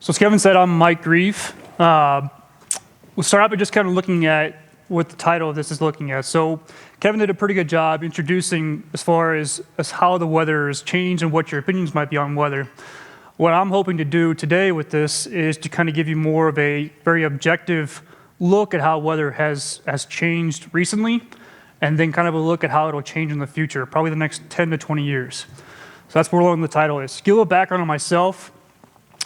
So as Kevin said, I'm Mike Greve. We'll start out by just kind of looking at what the title of this is looking at. So Kevin did a pretty good job introducing as far as how the weather has changed and what your opinions might be on weather. What I'm hoping to do today with this is to kind of give you more of a very objective look at how weather has changed recently, and then kind of a look at how it'll change in the future, probably the next 10 to 20 years. So that's where the title is. Give a little background on myself.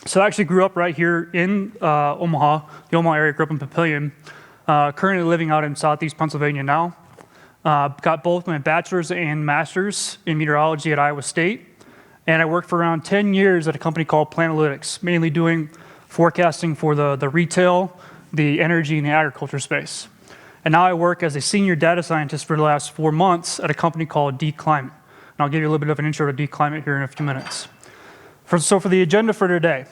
So I actually grew up right here in Omaha, the Omaha area, grew up in Papillion. Currently living out in southeast Pennsylvania now. Got both my bachelor's and master's in meteorology at Iowa State. And I worked for around 10 years at a company called Planalytics, mainly doing forecasting for the retail, the energy, and the agriculture space. And now I work as a senior data scientist for the last 4 months at a company called dClimate. And I'll give you a little bit of an intro to dClimate here in a few minutes. So for the agenda for today,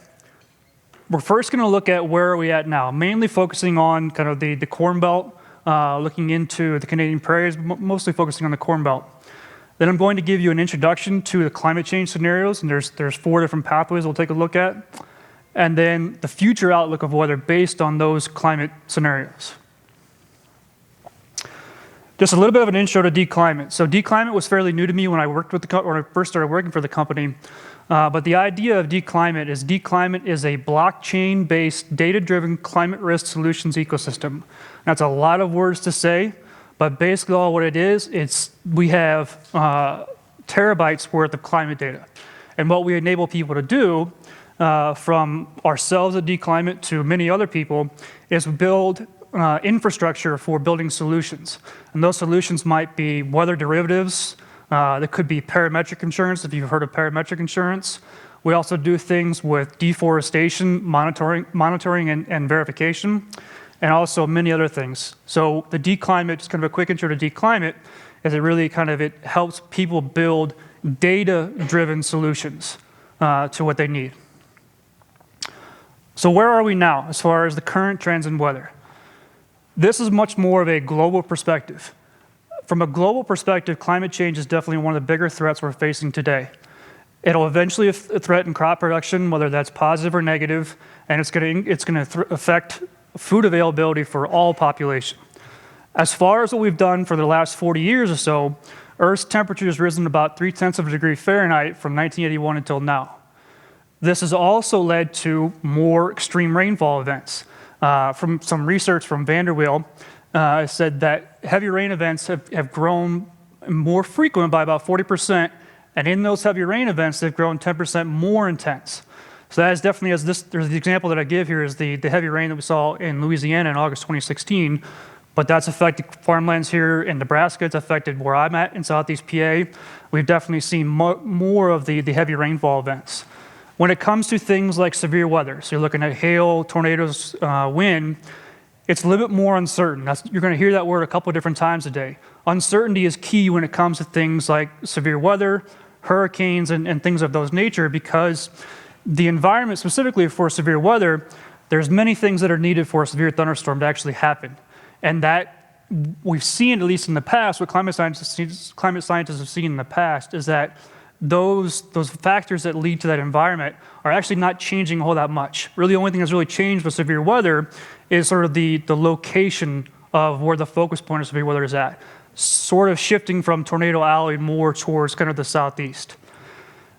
we're first going to look at where are we at now, mainly focusing on kind of the Corn Belt, looking into the Canadian prairies, mostly focusing on the Corn Belt. Then I'm going to give you an introduction to the climate change scenarios, and there's 4 different pathways we'll take a look at. And then the future outlook of weather based on those climate scenarios. Just a little bit of an intro to dClimate. So dClimate was fairly new to me when I worked with when I first started working for the company. But the idea of dClimate is a blockchain-based, data-driven climate risk solutions ecosystem. That's a lot of words to say, but basically all what it is, we have terabytes worth of climate data. And what we enable people to do, from ourselves at dClimate to many other people, is build infrastructure for building solutions. And those solutions might be weather derivatives. That could be parametric insurance, if you've heard of parametric insurance. We also do things with deforestation, monitoring and verification, and also many other things. So the dClimate, just kind of a quick intro to dClimate, is it helps people build data-driven solutions to what they need. So where are we now as far as the current trends in weather? This is much more of a global perspective. From a global perspective, climate change is definitely one of the bigger threats we're facing today. It'll eventually threaten crop production, whether that's positive or negative, and it's going to affect food availability for all population. As far as what we've done for the last 40 years or so, Earth's temperature has risen about 0.3 degrees Fahrenheit from 1981 until now. This has also led to more extreme rainfall events. From some research from Vanderweel, said that heavy rain events have grown more frequent by about 40%, and in those heavy rain events, they've grown 10% more intense. So that is definitely, there's the example that I give here is the heavy rain that we saw in Louisiana in August 2016, but that's affected farmlands here in Nebraska. It's affected where I'm at in Southeast PA. We've definitely seen more of the heavy rainfall events. When it comes to things like severe weather, so you're looking at hail, tornadoes, wind, it's a little bit more uncertain. You're going to hear that word a couple of different times a day. Uncertainty is key when it comes to things like severe weather, hurricanes, and things of those nature, because the environment specifically for severe weather, there's many things that are needed for a severe thunderstorm to actually happen. And that we've seen, at least in the past, what climate scientists have seen in the past is that those factors that lead to that environment are actually not changing a whole that much. Really, the only thing that's really changed with severe weather is sort of the location of where the focus point of severe weather is at, sort of shifting from Tornado Alley more towards kind of the southeast.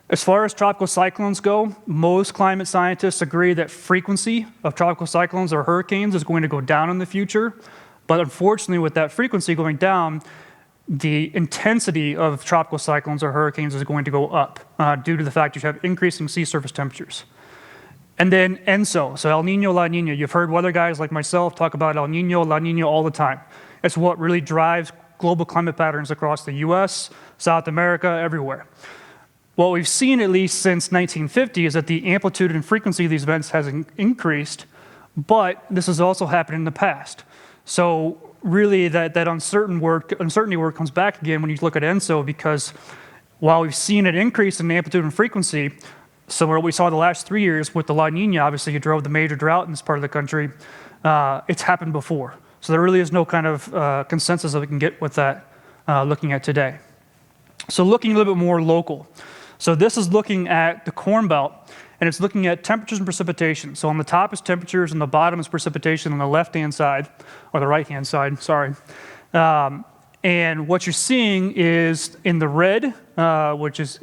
As far as tropical cyclones go, most climate scientists agree that frequency of tropical cyclones or hurricanes is going to go down in the future. But unfortunately, with that frequency going down, the intensity of tropical cyclones or hurricanes is going to go up due to the fact you have increasing sea surface temperatures. And then ENSO, so El Nino, La Nina. You've heard weather guys like myself talk about El Nino, La Nina all the time. It's what really drives global climate patterns across the US, South America, everywhere. What we've seen, at least since 1950, is that the amplitude and frequency of these events has increased, but this has also happened in the past. So really that uncertainty word comes back again when you look at ENSO, because while we've seen an increase in amplitude and frequency, similar to what we saw the last 3 years with the La Nina, obviously it drove the major drought in this part of the country, it's happened before. So there really is no kind of consensus that we can get with that looking at today. So looking a little bit more local. So this is looking at the Corn Belt, and it's looking at temperatures and precipitation. So on the top is temperatures, and the bottom is precipitation on the left-hand side, or the right-hand side, sorry. And what you're seeing is in the red, which is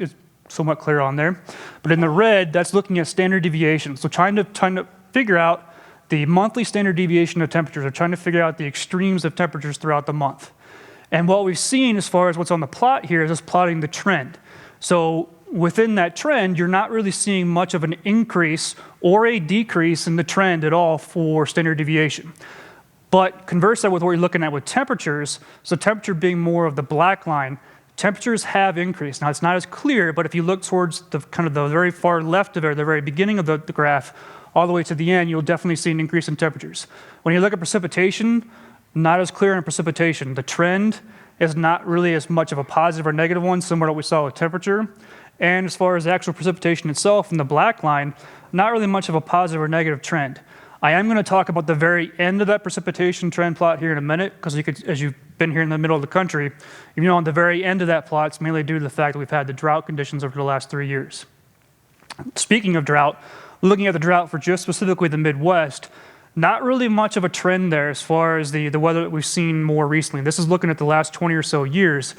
somewhat clear on there, but in the red, that's looking at standard deviation. So trying to figure out the monthly standard deviation of temperatures, or trying to figure out the extremes of temperatures throughout the month. And what we've seen as far as what's on the plot here is just plotting the trend. So within that trend, you're not really seeing much of an increase or a decrease in the trend at all for standard deviation. But converse that with what you're looking at with temperatures, so temperature being more of the black line, temperatures have increased. Now it's not as clear, but if you look towards the kind of the very far left of it, the very beginning of the graph, all the way to the end, you'll definitely see an increase in temperatures. When you look at precipitation, not as clear in precipitation. The trend is not really as much of a positive or negative one, similar to what we saw with temperature. And as far as the actual precipitation itself in the black line, not really much of a positive or negative trend. I am going to talk about the very end of that precipitation trend plot here in a minute, because as you've been here in the middle of the country, you know, on the very end of that plot, it's mainly due to the fact that we've had the drought conditions over the last 3 years. Speaking of drought, looking at the drought for just specifically the Midwest, not really much of a trend there as far as the weather that we've seen more recently. This is looking at the last 20 or so years.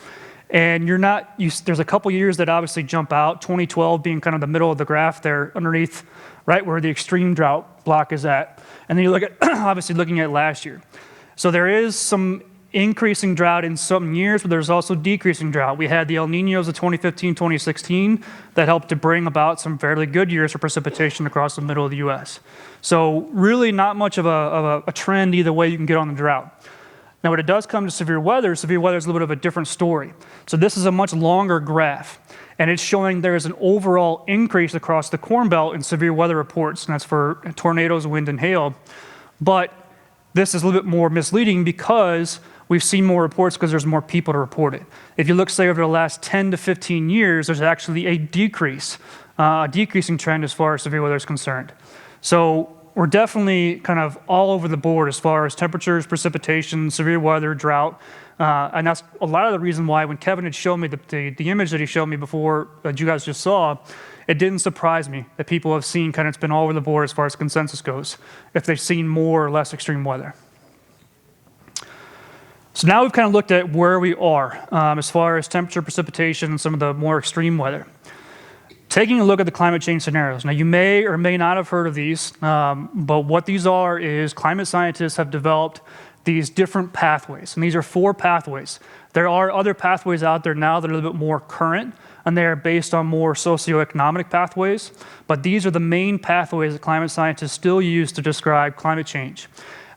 And there's a couple years that obviously jump out, 2012 being kind of the middle of the graph there underneath, right where the extreme drought block is at. And then you look at, obviously looking at last year. So there is some increasing drought in some years, but there's also decreasing drought. We had the El Niños of 2015, 2016 that helped to bring about some fairly good years for precipitation across the middle of the US. So really not much of a trend either way you can get on the drought. Now when it does come to severe weather is a little bit of a different story. So this is a much longer graph, and it's showing there is an overall increase across the Corn Belt in severe weather reports, and that's for tornadoes, wind, and hail. But this is a little bit more misleading because we've seen more reports because there's more people to report it. If you look, say, over the last 10 to 15 years, there's actually a decreasing trend as far as severe weather is concerned. So we're definitely kind of all over the board as far as temperatures, precipitation, severe weather, drought. And that's a lot of the reason why when Kevin had shown me the image that he showed me before that you guys just saw, it didn't surprise me that people have seen kind of it's been all over the board as far as consensus goes, if they've seen more or less extreme weather. So now we've kind of looked at where we are as far as temperature, precipitation, and some of the more extreme weather. Taking a look at the climate change scenarios. Now you may or may not have heard of these, but what these are is climate scientists have developed these different pathways, and these are 4 pathways. There are other pathways out there now that are a little bit more current, and they are based on more socioeconomic pathways, but these are the main pathways that climate scientists still use to describe climate change.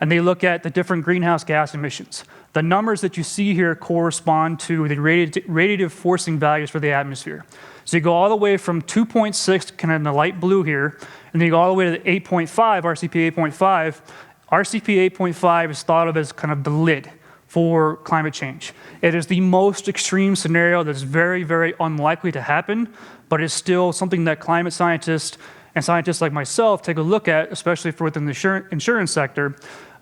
And they look at the different greenhouse gas emissions. The numbers that you see here correspond to the radiative forcing values for the atmosphere. So you go all the way from 2.6, kind of in the light blue here, and then you go all the way to the 8.5, RCP 8.5. RCP 8.5 is thought of as kind of the lid for climate change. It is the most extreme scenario that's very, very unlikely to happen, but it's still something that climate scientists and scientists like myself take a look at, especially for within the insurance sector.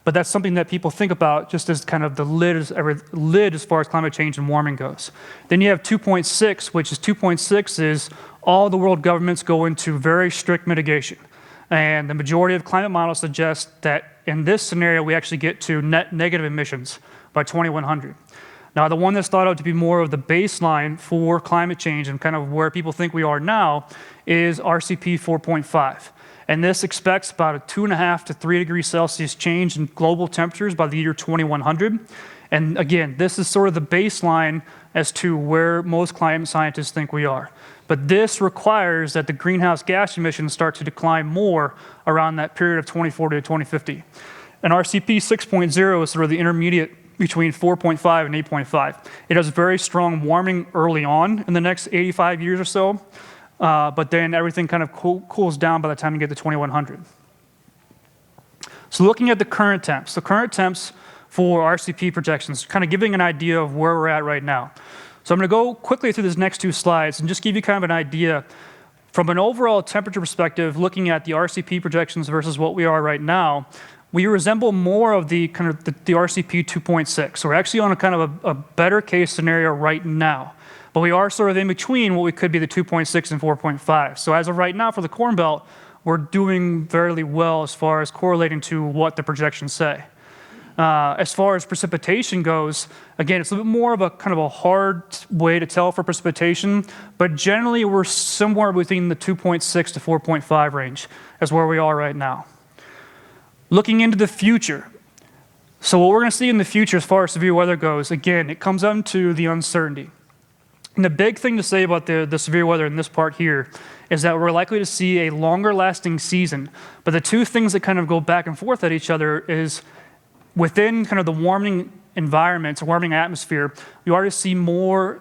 But that's something that people think about just as kind of the lid as far as climate change and warming goes. Then you have 2.6, which is 2.6 is all the world governments go into very strict mitigation. And the majority of climate models suggest that in this scenario, we actually get to net negative emissions by 2100. Now, the one that's thought of to be more of the baseline for climate change and kind of where people think we are now is RCP 4.5. And this expects about a 2.5 to 3 degrees Celsius change in global temperatures by the year 2100. And again, this is sort of the baseline as to where most climate scientists think we are. But this requires that the greenhouse gas emissions start to decline more around that period of 2040 to 2050. And RCP 6.0 is sort of the intermediate between 4.5 and 8.5. It has very strong warming early on in the next 85 years or so. But then everything kind of cools down by the time you get to 2100. So looking at the current temps for RCP projections, kind of giving an idea of where we're at right now. So I'm going to go quickly through these next 2 slides and just give you kind of an idea from an overall temperature perspective, looking at the RCP projections versus what we are right now. We resemble more of the kind of the RCP 2.6. So we're actually on a kind of a better case scenario right now. but we are sort of in between what we could be the 2.6 and 4.5. So as of right now for the Corn Belt, we're doing fairly well as far as correlating to what the projections say. As far as precipitation goes, again, it's a little bit more of a kind of a hard way to tell for precipitation, but generally we're somewhere within the 2.6 to 4.5 range is where we are right now. Looking into the future, so what we're going to see in the future as far as severe weather goes, again, it comes down to the uncertainty. And the big thing to say about the severe weather in this part here is that we're likely to see a longer lasting season. But the two things that kind of go back and forth at each other is within kind of the warming environment, warming atmosphere, you already see more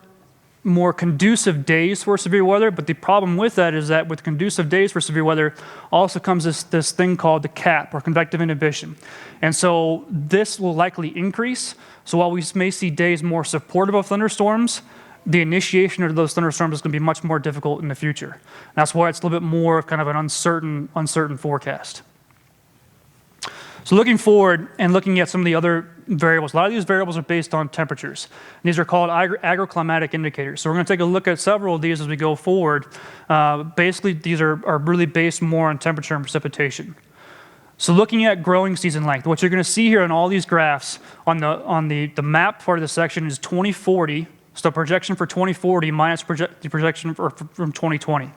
conducive days for severe weather. But the problem with that is that with conducive days for severe weather also comes this thing called the CAP, or convective inhibition. And so this will likely increase. So while we may see days more supportive of thunderstorms, the initiation of those thunderstorms is going to be much more difficult in the future. And that's why it's a little bit more of kind of an uncertain forecast. So looking forward and looking at some of the other variables, a lot of these variables are based on temperatures. And these are called agroclimatic indicators. So we're going to take a look at several of these as we go forward. Basically, these are really based more on temperature and precipitation. So looking at growing season length, what you're going to see here on all these graphs on the map part of the section is 2040. So projection for 2040 minus the projection from 2020.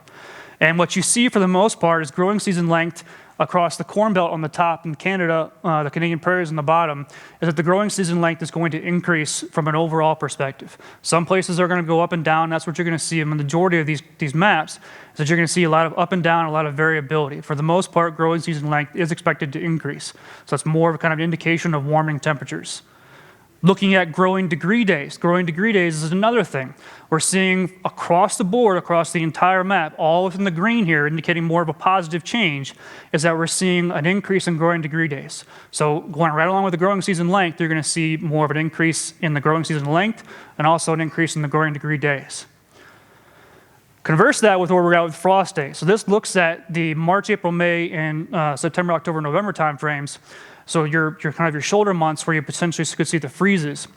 And what you see for the most part is growing season length across the Corn Belt on the top and Canada, the Canadian prairies on the bottom, is that the growing season length is going to increase from an overall perspective. Some places are going to go up and down. That's what you're going to see in the majority of these maps, is that you're going to see a lot of up and down, a lot of variability. For the most part, growing season length is expected to increase. So that's more of a kind of indication of warming temperatures. Looking at growing degree days is another thing. We're seeing across the board, across the entire map, all within the green here, indicating more of a positive change, is that we're seeing an increase in growing degree days. So going right along with the growing season length, you're going to see more of an increase in the growing season length and also an increase in the growing degree days. Converse that with where we're at with frost days. So this looks at the March, April, May, and September, October, November timeframes. So your kind of your shoulder months where you potentially could see the freezes,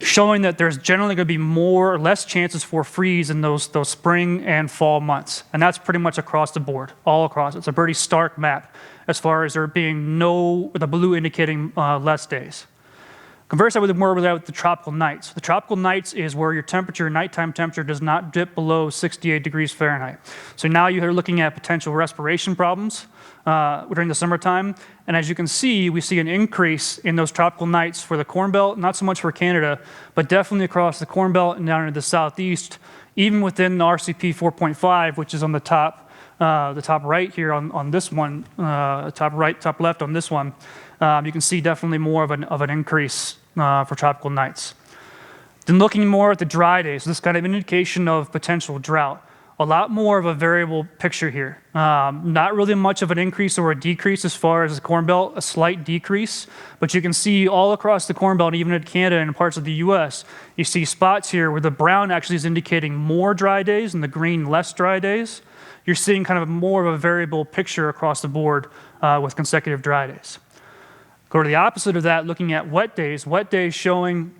showing that there's generally going to be more or less chances for freeze in those spring and fall months. And that's pretty much across the board, all across. It's a pretty stark map as far as there being the blue indicating less days. Converse that with the tropical nights. The tropical nights is where your nighttime temperature does not dip below 68 degrees Fahrenheit. So now you're looking at potential respiration problems during the summertime. And as you can see, we see an increase in those tropical nights for the Corn Belt, not so much for Canada, but definitely across the Corn Belt and down into the southeast, even within the RCP 4.5, which is on the top right here on this one, top right, top left on this one. You can see definitely more of an increase for tropical nights. Then looking more at the dry days, so this kind of indication of potential drought. A lot more of a variable picture here. Not really much of an increase or a decrease as far as the Corn Belt, a slight decrease, but you can see all across the Corn Belt, even in Canada and parts of the US, you see spots here where the brown actually is indicating more dry days and the green less dry days. You're seeing kind of more of a variable picture across the board with consecutive dry days. Go to the opposite of that, looking at wet days showing,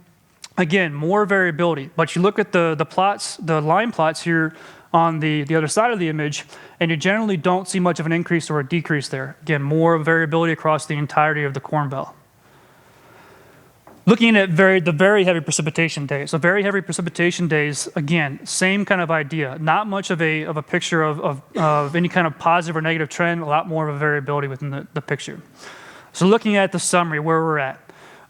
again, more variability. But you look at the plots, the line plots here on the other side of the image, and you generally don't see much of an increase or a decrease there. Again, more variability across the entirety of the Corn Belt. Looking at the very heavy precipitation days. So very heavy precipitation days, again, same kind of idea. Not much of a picture of any kind of positive or negative trend, a lot more of a variability within the picture. So looking at the summary, where we're at.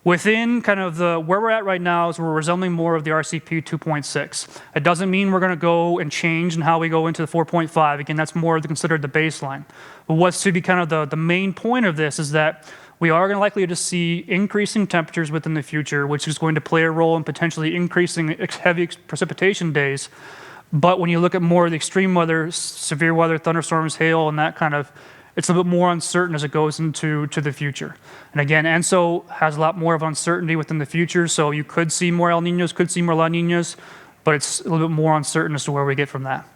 Within kind of where we're at right now is we're resembling more of the RCP 2.6. It doesn't mean we're going to go and change in how we go into the 4.5. Again, that's more considered the baseline. But what's to be kind of the main point of this is that we are going to likely to see increasing temperatures within the future, which is going to play a role in potentially increasing heavy precipitation days. But when you look at more of the extreme weather, severe weather, thunderstorms, hail, and that kind of, it's a bit more uncertain as it goes into the future. And again, ENSO has a lot more of uncertainty within the future, so you could see more El Niños, could see more La Niñas, but it's a little bit more uncertain as to where we get from that.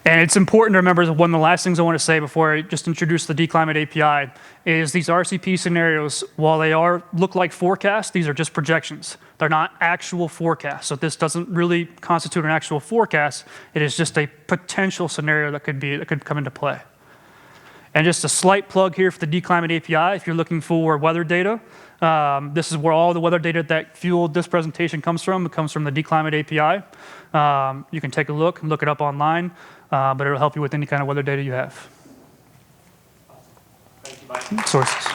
And it's important to remember that one of the last things I want to say before I just introduce the dClimate API is these RCP scenarios, while they look like forecasts, these are just projections. They're not actual forecasts. So this doesn't really constitute an actual forecast. It is just a potential scenario that could come into play. And just a slight plug here for the dClimate API, if you're looking for weather data, this is where all the weather data that fueled this presentation comes from. It comes from the dClimate API. You can take a look and look it up online, but it'll help you with any kind of weather data you have. Thank you, Mike. Sources.